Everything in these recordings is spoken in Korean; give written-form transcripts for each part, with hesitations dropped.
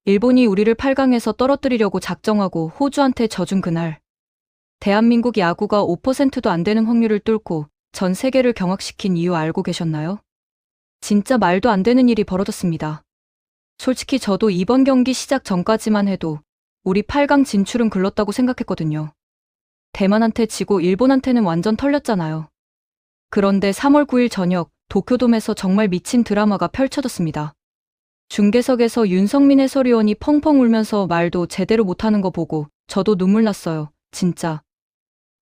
일본이 우리를 8강에서 떨어뜨리려고 작정하고 호주한테 져준 그날. 대한민국 야구가 5%도 안 되는 확률을 뚫고 전 세계를 경악시킨 이유 알고 계셨나요? 진짜 말도 안 되는 일이 벌어졌습니다. 솔직히 저도 이번 경기 시작 전까지만 해도 우리 8강 진출은 글렀다고 생각했거든요. 대만한테 지고 일본한테는 완전 털렸잖아요. 그런데 3월 9일 저녁 도쿄돔에서 정말 미친 드라마가 펼쳐졌습니다. 중계석에서 윤성민 해설위원이 펑펑 울면서 말도 제대로 못하는 거 보고 저도 눈물 났어요. 진짜.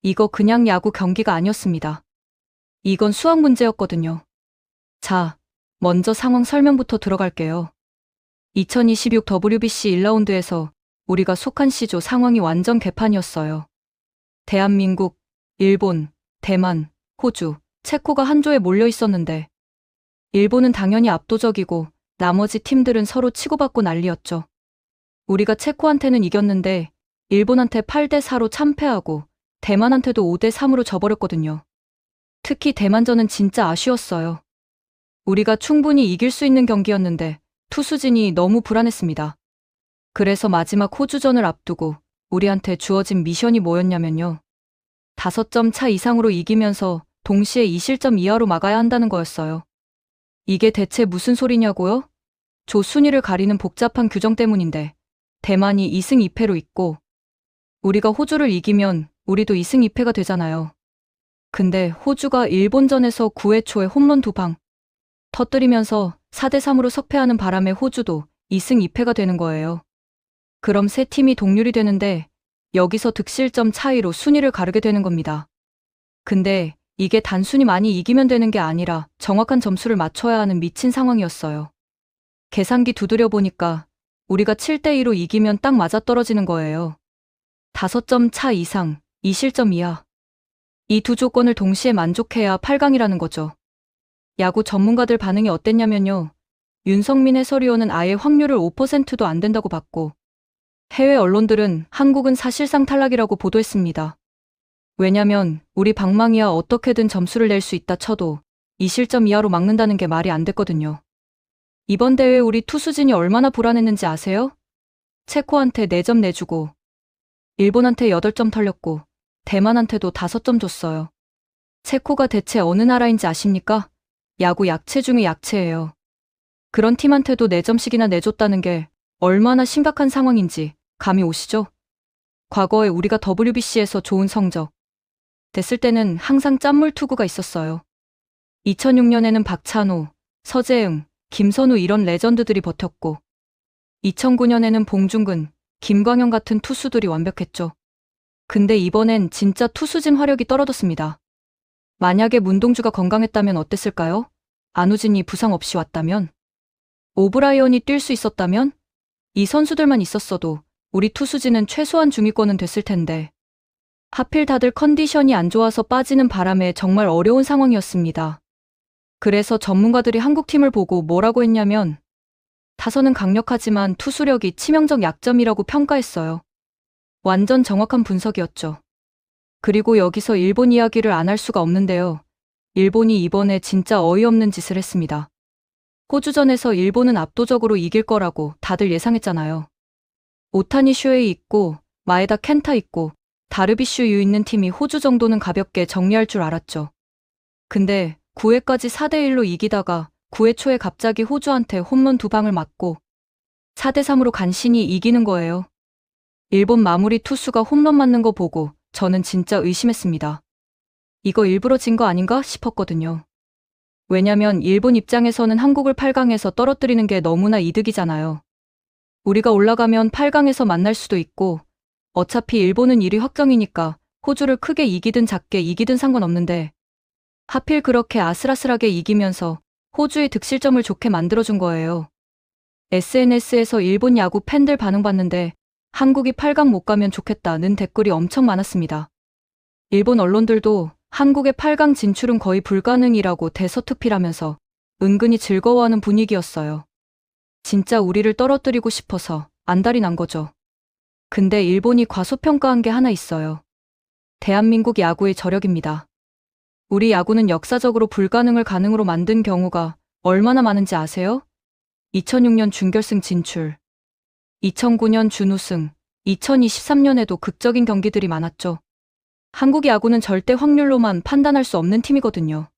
이거 그냥 야구 경기가 아니었습니다. 이건 수학 문제였거든요. 자, 먼저 상황 설명부터 들어갈게요. 2026 WBC 1라운드에서 우리가 속한 시조 상황이 완전 개판이었어요. 대한민국, 일본, 대만, 호주, 체코가 한 조에 몰려 있었는데 일본은 당연히 압도적이고 나머지 팀들은 서로 치고받고 난리였죠. 우리가 체코한테는 이겼는데 일본한테 8대4로 참패하고 대만한테도 5대3으로 져버렸거든요. 특히 대만전은 진짜 아쉬웠어요. 우리가 충분히 이길 수 있는 경기였는데 투수진이 너무 불안했습니다. 그래서 마지막 호주전을 앞두고 우리한테 주어진 미션이 뭐였냐면요. 5점 차 이상으로 이기면서 동시에 2실점 이하로 막아야 한다는 거였어요. 이게 대체 무슨 소리냐고요? 조 순위를 가리는 복잡한 규정 때문인데 대만이 2승 2패로 있고 우리가 호주를 이기면 우리도 2승 2패가 되잖아요. 근데 호주가 일본전에서 9회 초에 홈런 2방 터뜨리면서 4대3으로 석패하는 바람에 호주도 2승 2패가 되는 거예요. 그럼 세 팀이 동률이 되는데 여기서 득실점 차이로 순위를 가르게 되는 겁니다. 근데 이게 단순히 많이 이기면 되는 게 아니라 정확한 점수를 맞춰야 하는 미친 상황이었어요. 계산기 두드려 보니까 우리가 7대2로 이기면 딱 맞아떨어지는 거예요. 5점 차 이상, 2실점 이하. 이 두 조건을 동시에 만족해야 8강이라는 거죠. 야구 전문가들 반응이 어땠냐면요. 윤성민 해설위원은 아예 확률을 5%도 안 된다고 봤고 해외 언론들은 한국은 사실상 탈락이라고 보도했습니다. 왜냐면 우리 방망이야 어떻게든 점수를 낼 수 있다 쳐도 2실점 이하로 막는다는 게 말이 안 됐거든요. 이번 대회 우리 투수진이 얼마나 불안했는지 아세요? 체코한테 4점 내주고 일본한테 8점 털렸고 대만한테도 5점 줬어요. 체코가 대체 어느 나라인지 아십니까? 야구 약체 중의 약체예요. 그런 팀한테도 4점씩이나 내줬다는 게 얼마나 심각한 상황인지 감이 오시죠? 과거에 우리가 WBC에서 좋은 성적 됐을 때는 항상 짠물 투구가 있었어요. 2006년에는 박찬호, 서재응, 김선우 이런 레전드들이 버텼고 2009년에는 봉중근, 김광현 같은 투수들이 완벽했죠. 근데 이번엔 진짜 투수진 화력이 떨어졌습니다. 만약에 문동주가 건강했다면 어땠을까요? 안우진이 부상 없이 왔다면? 오브라이언이 뛸 수 있었다면? 이 선수들만 있었어도 우리 투수진은 최소한 중위권은 됐을 텐데 하필 다들 컨디션이 안 좋아서 빠지는 바람에 정말 어려운 상황이었습니다. 그래서 전문가들이 한국팀을 보고 뭐라고 했냐면 타선은 강력하지만 투수력이 치명적 약점이라고 평가했어요. 완전 정확한 분석이었죠. 그리고 여기서 일본 이야기를 안 할 수가 없는데요. 일본이 이번에 진짜 어이없는 짓을 했습니다. 호주전에서 일본은 압도적으로 이길 거라고 다들 예상했잖아요. 오타니 슈에이 있고 마에다 켄타 있고 다르비슈 유 있는 팀이 호주 정도는 가볍게 정리할 줄 알았죠. 근데 9회까지 4대1로 이기다가 9회 초에 갑자기 호주한테 홈런 2방을 맞고 4대3으로 간신히 이기는 거예요. 일본 마무리 투수가 홈런 맞는 거 보고 저는 진짜 의심했습니다. 이거 일부러 진 거 아닌가 싶었거든요. 왜냐면 일본 입장에서는 한국을 8강에서 떨어뜨리는 게 너무나 이득이잖아요. 우리가 올라가면 8강에서 만날 수도 있고 어차피 일본은 1위 확정이니까 호주를 크게 이기든 작게 이기든 상관없는데 하필 그렇게 아슬아슬하게 이기면서 호주의 득실점을 좋게 만들어준 거예요. SNS에서 일본 야구 팬들 반응 봤는데 한국이 8강 못 가면 좋겠다는 댓글이 엄청 많았습니다. 일본 언론들도 한국의 8강 진출은 거의 불가능이라고 대서특필하면서 은근히 즐거워하는 분위기였어요. 진짜 우리를 떨어뜨리고 싶어서 안달이 난 거죠. 근데 일본이 과소평가한 게 하나 있어요. 대한민국 야구의 저력입니다. 우리 야구는 역사적으로 불가능을 가능으로 만든 경우가 얼마나 많은지 아세요? 2006년 준결승 진출, 2009년 준우승, 2023년에도 극적인 경기들이 많았죠. 한국 야구는 절대 확률로만 판단할 수 없는 팀이거든요.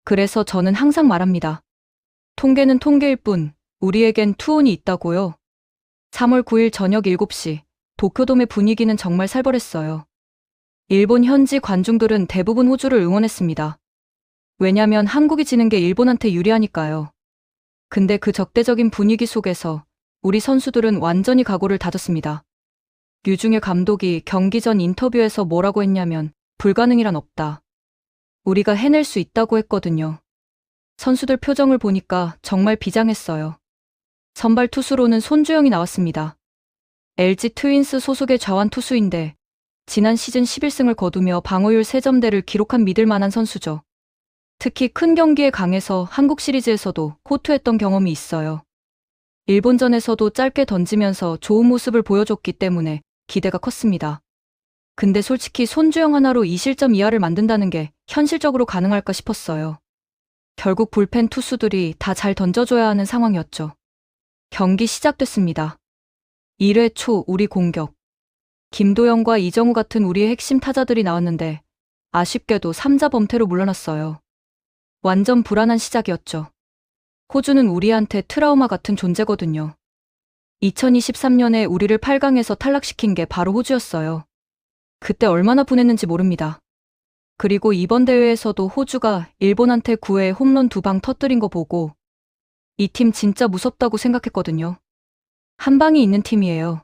그래서 저는 항상 말합니다. 통계는 통계일 뿐 우리에겐 투혼이 있다고요. 3월 9일 저녁 7시 도쿄돔의 분위기는 정말 살벌했어요. 일본 현지 관중들은 대부분 호주를 응원했습니다. 왜냐면 한국이 지는 게 일본한테 유리하니까요. 근데 그 적대적인 분위기 속에서 우리 선수들은 완전히 각오를 다졌습니다. 류중일 감독이 경기 전 인터뷰에서 뭐라고 했냐면 불가능이란 없다. 우리가 해낼 수 있다고 했거든요. 선수들 표정을 보니까 정말 비장했어요. 선발 투수로는 손주영이 나왔습니다. LG 트윈스 소속의 좌완 투수인데 지난 시즌 11승을 거두며 방어율 3점대를 기록한 믿을만한 선수죠. 특히 큰 경기에 강해서 한국 시리즈에서도 호투했던 경험이 있어요. 일본전에서도 짧게 던지면서 좋은 모습을 보여줬기 때문에 기대가 컸습니다. 근데 솔직히 손주영 하나로 2실점 이하를 만든다는 게 현실적으로 가능할까 싶었어요. 결국 불펜 투수들이 다 잘 던져줘야 하는 상황이었죠. 경기 시작됐습니다. 1회 초 우리 공격. 김도영과 이정우 같은 우리의 핵심 타자들이 나왔는데 아쉽게도 3자 범퇴로 물러났어요. 완전 불안한 시작이었죠. 호주는 우리한테 트라우마 같은 존재거든요. 2023년에 우리를 8강에서 탈락시킨 게 바로 호주였어요. 그때 얼마나 분했는지 모릅니다. 그리고 이번 대회에서도 호주가 일본한테 9회 홈런 2방 터뜨린 거 보고 이 팀 진짜 무섭다고 생각했거든요. 한 방이 있는 팀이에요.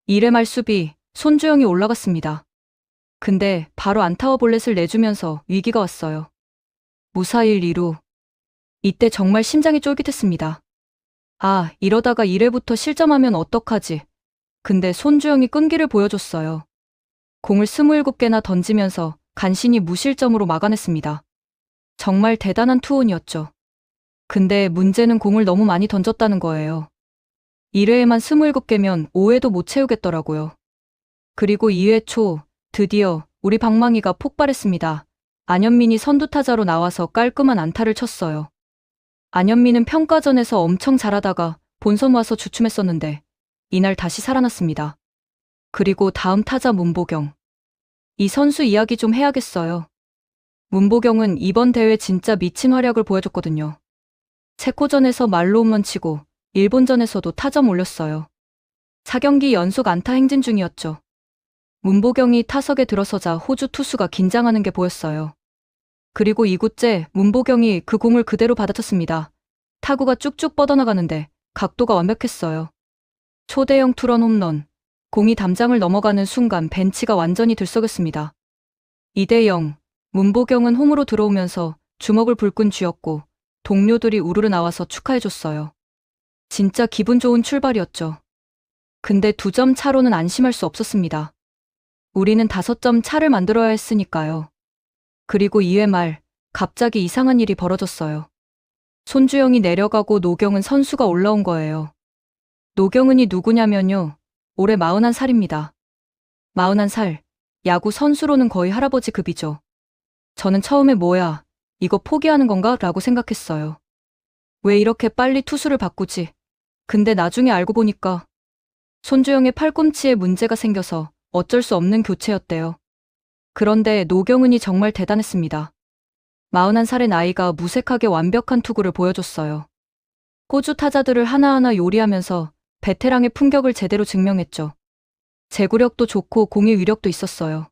1회 말 수비, 손주영이 올라갔습니다. 근데 바로 안타와 볼넷을 내주면서 위기가 왔어요. 무사히 2루. 이때 정말 심장이 쫄깃했습니다. 아, 이러다가 1회부터 실점하면 어떡하지? 근데 손주영이 끈기를 보여줬어요. 공을 27개나 던지면서 간신히 무실점으로 막아냈습니다. 정말 대단한 투혼이었죠. 근데 문제는 공을 너무 많이 던졌다는 거예요. 1회에만 27개면 5회도 못 채우겠더라고요. 그리고 2회 초 드디어 우리 방망이가 폭발했습니다. 안현민이 선두타자로 나와서 깔끔한 안타를 쳤어요. 안현민은 평가전에서 엄청 잘하다가 본선 와서 주춤했었는데 이날 다시 살아났습니다. 그리고 다음 타자 문보경. 이 선수 이야기 좀 해야겠어요. 문보경은 이번 대회 진짜 미친 활약을 보여줬거든요. 체코전에서 말로 홈런 치고 일본전에서도 타점 올렸어요. 4경기 연속 안타 행진 중이었죠. 문보경이 타석에 들어서자 호주 투수가 긴장하는 게 보였어요. 그리고 2구째 문보경이 그 공을 그대로 받아쳤습니다. 타구가 쭉쭉 뻗어나가는데 각도가 완벽했어요. 초대형 투런 홈런. 공이 담장을 넘어가는 순간 벤치가 완전히 들썩였습니다. 2대0. 문보경은 홈으로 들어오면서 주먹을 불끈 쥐었고 동료들이 우르르 나와서 축하해줬어요. 진짜 기분 좋은 출발이었죠. 근데 2점 차로는 안심할 수 없었습니다. 우리는 5점 차를 만들어야 했으니까요. 그리고 2회 말 갑자기 이상한 일이 벌어졌어요. 손주영이 내려가고 노경은 선수가 올라온 거예요. 노경은이 누구냐면요. 올해 41살입니다. 41살. 야구 선수로는 거의 할아버지 급이죠. 저는 처음에 뭐야, 이거 포기하는 건가? 라고 생각했어요. 왜 이렇게 빨리 투수를 바꾸지? 근데 나중에 알고 보니까 손주영의 팔꿈치에 문제가 생겨서 어쩔 수 없는 교체였대요. 그런데 노경은이 정말 대단했습니다. 41살의 나이가 무색하게 완벽한 투구를 보여줬어요. 호주 타자들을 하나하나 요리하면서 베테랑의 품격을 제대로 증명했죠. 제구력도 좋고 공의 위력도 있었어요.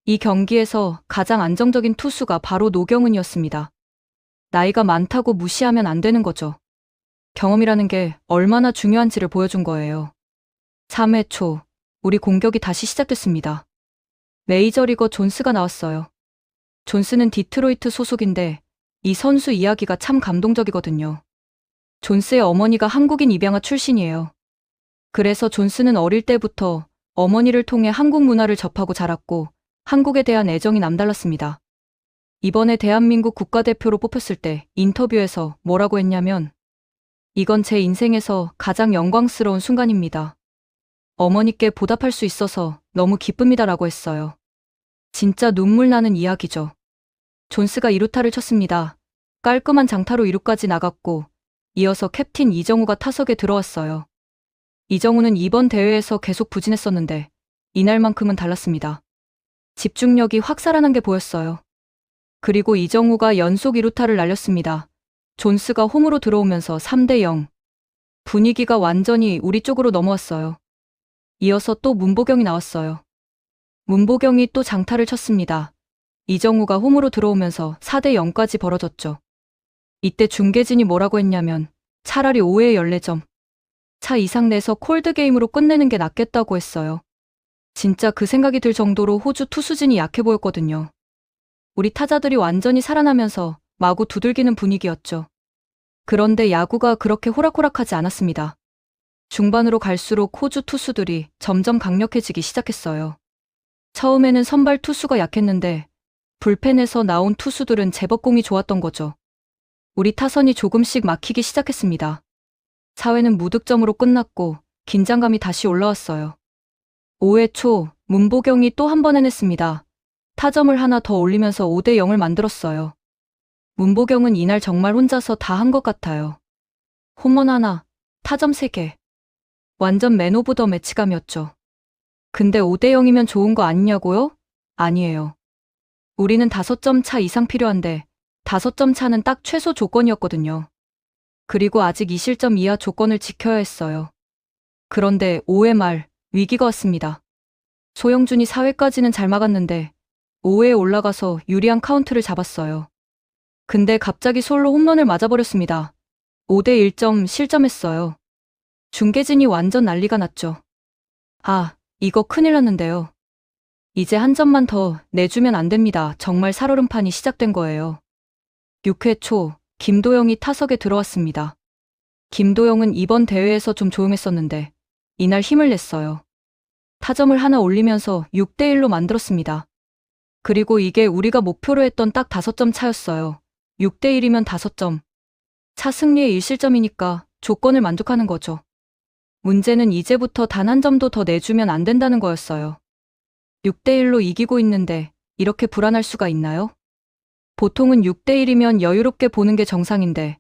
이 경기에서 가장 안정적인 투수가 바로 노경은이었습니다. 나이가 많다고 무시하면 안 되는 거죠. 경험이라는 게 얼마나 중요한지를 보여준 거예요. 3회 초, 우리 공격이 다시 시작됐습니다. 메이저리거 존스가 나왔어요. 존스는 디트로이트 소속인데 이 선수 이야기가 참 감동적이거든요. 존스의 어머니가 한국인 입양아 출신이에요. 그래서 존스는 어릴 때부터 어머니를 통해 한국 문화를 접하고 자랐고 한국에 대한 애정이 남달랐습니다. 이번에 대한민국 국가대표로 뽑혔을 때 인터뷰에서 뭐라고 했냐면 이건 제 인생에서 가장 영광스러운 순간입니다. 어머니께 보답할 수 있어서 너무 기쁩니다라고 했어요. 진짜 눈물 나는 이야기죠. 존스가 2루타를 쳤습니다. 깔끔한 장타로 2루까지 나갔고 이어서 캡틴 이정우가 타석에 들어왔어요. 이정우는 이번 대회에서 계속 부진했었는데 이날만큼은 달랐습니다. 집중력이 확 살아난 게 보였어요. 그리고 이정우가 연속 2루타를 날렸습니다. 존스가 홈으로 들어오면서 3대 0. 분위기가 완전히 우리 쪽으로 넘어왔어요. 이어서 또 문보경이 나왔어요. 문보경이 또 장타를 쳤습니다. 이정우가 홈으로 들어오면서 4대 0까지 벌어졌죠. 이때 중계진이 뭐라고 했냐면 차라리 5회 14점. 차 이상 내서 콜드게임으로 끝내는 게 낫겠다고 했어요. 진짜 그 생각이 들 정도로 호주 투수진이 약해 보였거든요. 우리 타자들이 완전히 살아나면서 마구 두들기는 분위기였죠. 그런데 야구가 그렇게 호락호락하지 않았습니다. 중반으로 갈수록 호주 투수들이 점점 강력해지기 시작했어요. 처음에는 선발 투수가 약했는데 불펜에서 나온 투수들은 제법 공이 좋았던 거죠. 우리 타선이 조금씩 막히기 시작했습니다. 4회는 무득점으로 끝났고 긴장감이 다시 올라왔어요. 5회 초 문보경이 또 한 번 해냈습니다. 타점을 하나 더 올리면서 5대 0을 만들었어요. 문보경은 이날 정말 혼자서 다 한 것 같아요. 홈런 하나, 타점 3개. 완전 맨 오브 더 매치감이었죠. 근데 5대 0이면 좋은 거 아니냐고요? 아니에요. 우리는 5점 차 이상 필요한데 5점 차는 딱 최소 조건이었거든요. 그리고 아직 2실점 이하 조건을 지켜야 했어요. 그런데 5회 말 위기가 왔습니다. 소영준이 4회까지는 잘 막았는데 5회에 올라가서 유리한 카운트를 잡았어요. 근데 갑자기 솔로 홈런을 맞아버렸습니다. 5대 1점 실점했어요. 중계진이 완전 난리가 났죠. 아, 이거 큰일 났는데요. 이제 한 점만 더 내주면 안 됩니다. 정말 살얼음판이 시작된 거예요. 6회 초 김도영이 타석에 들어왔습니다. 김도영은 이번 대회에서 좀 조용했었는데 이날 힘을 냈어요. 타점을 하나 올리면서 6대 1로 만들었습니다. 그리고 이게 우리가 목표로 했던 딱 5점 차였어요. 6대 1이면 5점. 차 승리에 1실점이니까 조건을 만족하는 거죠. 문제는 이제부터 단 한 점도 더 내주면 안 된다는 거였어요. 6대 1로 이기고 있는데 이렇게 불안할 수가 있나요? 보통은 6대 1이면 여유롭게 보는 게 정상인데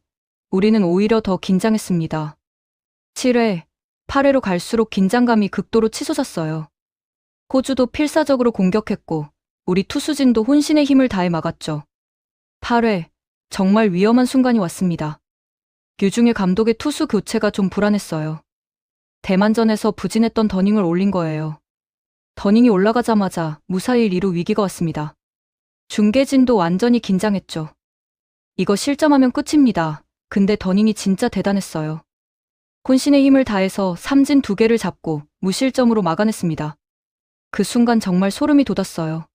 우리는 오히려 더 긴장했습니다. 7회, 8회로 갈수록 긴장감이 극도로 치솟았어요. 호주도 필사적으로 공격했고 우리 투수진도 혼신의 힘을 다해 막았죠. 8회, 정말 위험한 순간이 왔습니다. 유중일 감독의 투수 교체가 좀 불안했어요. 대만전에서 부진했던 더닝을 올린 거예요. 더닝이 올라가자마자 무사히 2루 위기가 왔습니다. 중계진도 완전히 긴장했죠. 이거 실점하면 끝입니다. 근데 더닝이 진짜 대단했어요. 혼신의 힘을 다해서 삼진 2개를 잡고 무실점으로 막아냈습니다. 그 순간 정말 소름이 돋았어요.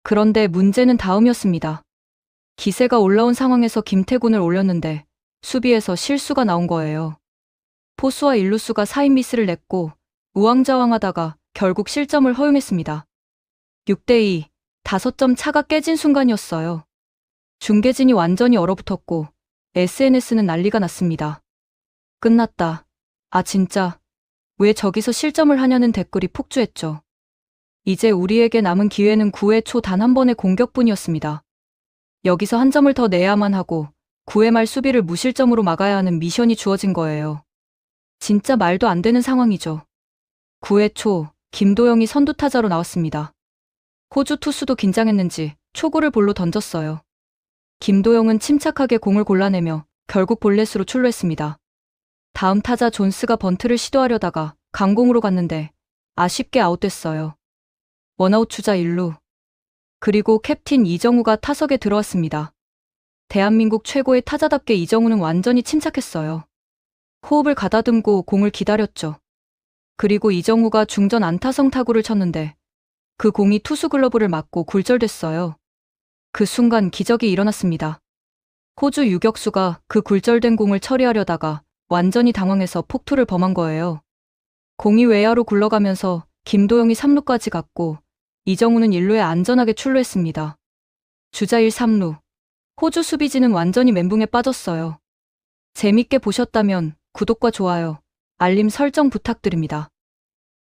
그런데 문제는 다음이었습니다. 기세가 올라온 상황에서 김태곤을 올렸는데 수비에서 실수가 나온 거예요. 포수와 일루수가 사인 미스를 냈고 우왕좌왕하다가 결국 실점을 허용했습니다. 6대 2, 5점 차가 깨진 순간이었어요. 중계진이 완전히 얼어붙었고 SNS는 난리가 났습니다. 끝났다. 아 진짜. 왜 저기서 실점을 하냐는 댓글이 폭주했죠. 이제 우리에게 남은 기회는 9회 초 단 한 번의 공격뿐이었습니다. 여기서 한 점을 더 내야만 하고 9회 말 수비를 무실점으로 막아야 하는 미션이 주어진 거예요. 진짜 말도 안 되는 상황이죠. 9회 초 김도영이 선두타자로 나왔습니다. 호주 투수도 긴장했는지 초구를 볼로 던졌어요. 김도영은 침착하게 공을 골라내며 결국 볼넷으로 출루했습니다. 다음 타자 존스가 번트를 시도하려다가 강공으로 갔는데 아쉽게 아웃됐어요. 원아웃 주자 1루. 그리고 캡틴 이정우가 타석에 들어왔습니다. 대한민국 최고의 타자답게 이정우는 완전히 침착했어요. 호흡을 가다듬고 공을 기다렸죠. 그리고 이정우가 중전 안타성 타구를 쳤는데 그 공이 투수 글러브를 맞고 굴절됐어요. 그 순간 기적이 일어났습니다. 호주 유격수가 그 굴절된 공을 처리하려다가 완전히 당황해서 폭투를 범한 거예요. 공이 외야로 굴러가면서 김도영이 3루까지 갔고 이정우는 1루에 안전하게 출루했습니다. 주자 1, 3루. 호주 수비진은 완전히 멘붕에 빠졌어요. 재밌게 보셨다면 구독과 좋아요, 알림 설정 부탁드립니다.